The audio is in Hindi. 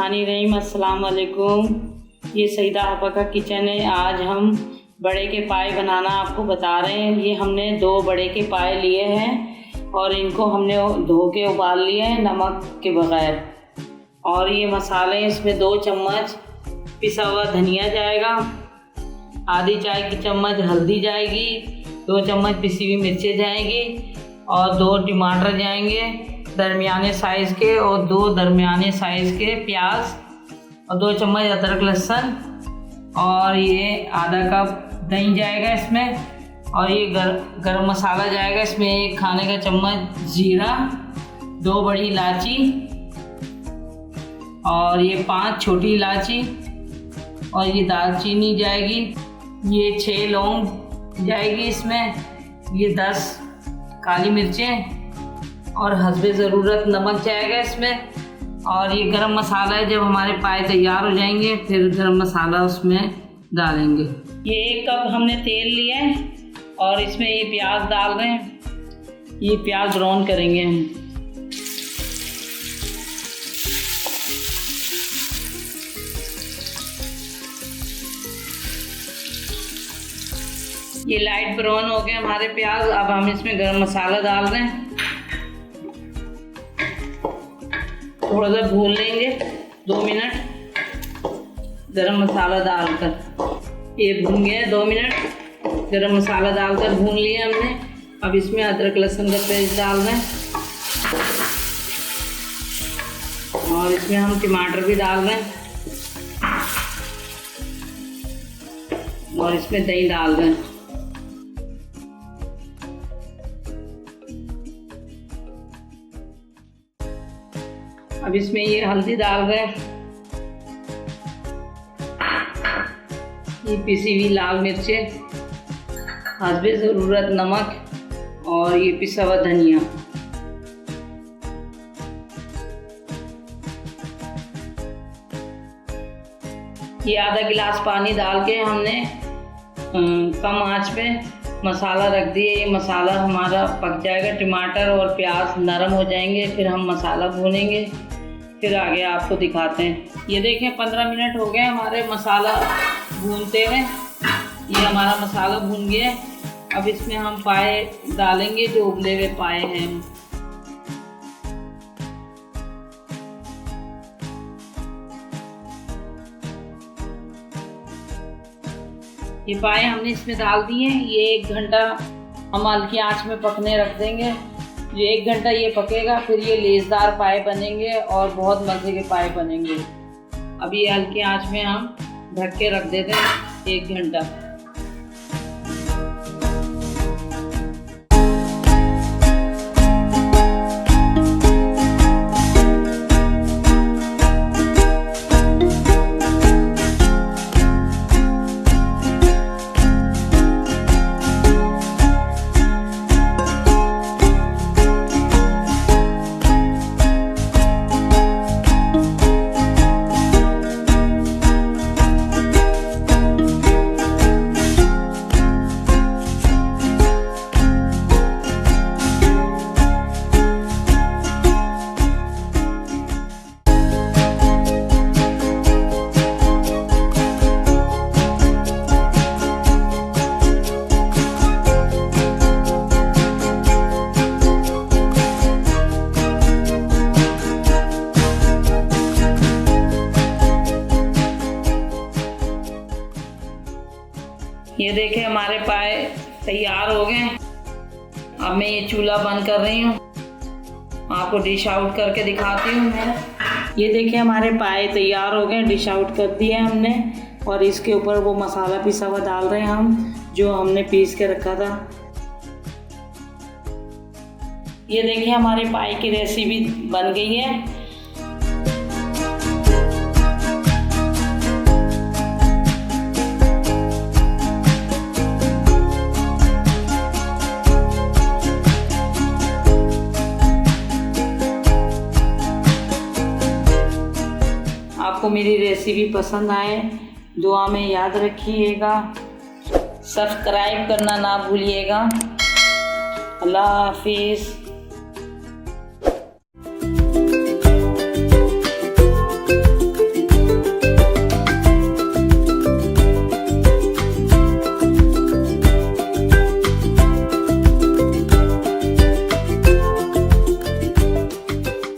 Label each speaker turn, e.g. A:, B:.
A: बिस्मिल्लाहिर्रहमानिर्रहीम। अस्सलाम वालेकुम। ये सईदा आपा का किचन है। आज हम बड़े के पाए बनाना आपको बता रहे हैं। ये हमने 2 बड़े के पाए लिए हैं और इनको हमने धो के उबाल लिए हैं नमक के बग़ैर। और ये मसाले, इसमें 2 चम्मच पिसा हुआ धनिया जाएगा, आधी चाय की चम्मच हल्दी जाएगी, 2 चम्मच पिसी हुई मिर्चें जाएंगी और 2 टमाटर जाएंगे दरमियाने साइज़ के, और 2 दरमियाने साइज़ के प्याज और 2 चम्मच अदरक लहसुन, और ये आधा कप दही जाएगा इसमें, और ये गरम मसाला जाएगा इसमें 1 खाने का चम्मच जीरा, 2 बड़ी इलायची और ये 5 छोटी इलायची, और ये दालचीनी जाएगी, ये 6 लौंग जाएगी इसमें, ये 10 काली मिर्चें और हस्बे ज़रूरत नमक जाएगा इसमें। और ये गरम मसाला है। जब हमारे पाए तैयार हो जाएंगे फिर गरम मसाला उसमें डालेंगे। ये 1 कप हमने तेल लिया है और इसमें ये प्याज डाल रहे हैं। ये प्याज ब्राउन करेंगे हम। ये लाइट ब्राउन हो गए हमारे प्याज। अब हम इसमें गरम मसाला डाल रहे हैं, थोड़ा सा भून लेंगे 2 मिनट गरम मसाला डालकर। ये भून गया 2 मिनट गरम मसाला डालकर भून लिया हमने। अब इसमें अदरक लहसुन का पेस्ट डाल दें और इसमें हम टमाटर भी डाल दें और इसमें दही डाल दें। अब इसमें ये हल्दी डाल रहे हैं, ये पिसी हुई लाल मिर्चें, हस्बे ज़रूरत नमक और ये पिसा हुआ धनिया। ये आधा गिलास पानी डाल के हमने कम आंच पे मसाला रख दिए। ये मसाला हमारा पक जाएगा, टमाटर और प्याज नरम हो जाएंगे, फिर हम मसाला भूनेंगे, फिर आगे आपको दिखाते हैं। ये देखें 15 मिनट हो गए हमारे मसाला भूनते हुए। ये हमारा मसाला भून गया। अब इसमें हम पाए डालेंगे, जो उबले हुए पाए हैं। ये पाए हमने इसमें डाल दिए। ये 1 घंटा हम हल्की आंच में पकने रख देंगे। ये 1 घंटा ये पकेगा, फिर ये लेसदार पाए बनेंगे और बहुत मज़े के पाए बनेंगे। अब ये हल्की आंच में हम ढक के रख देते हैं 1 घंटा। ये देखें हमारे पाए तैयार हो गए। अब मैं ये चूल्हा बंद कर रही हूँ, आपको डिश आउट करके दिखाती हूँ मैं। ये देखें हमारे पाए तैयार हो गए, डिश आउट कर दिए हमने। और इसके ऊपर वो मसाला पिसा हुआ डाल रहे हैं हम, जो हमने पीस के रखा था। ये देखिए हमारे पाए की रेसिपी बन गई है। आपको मेरी रेसिपी पसंद आए, दुआ में याद रखिएगा, सब्सक्राइब करना ना भूलिएगा। अल्लाह हाफिज़।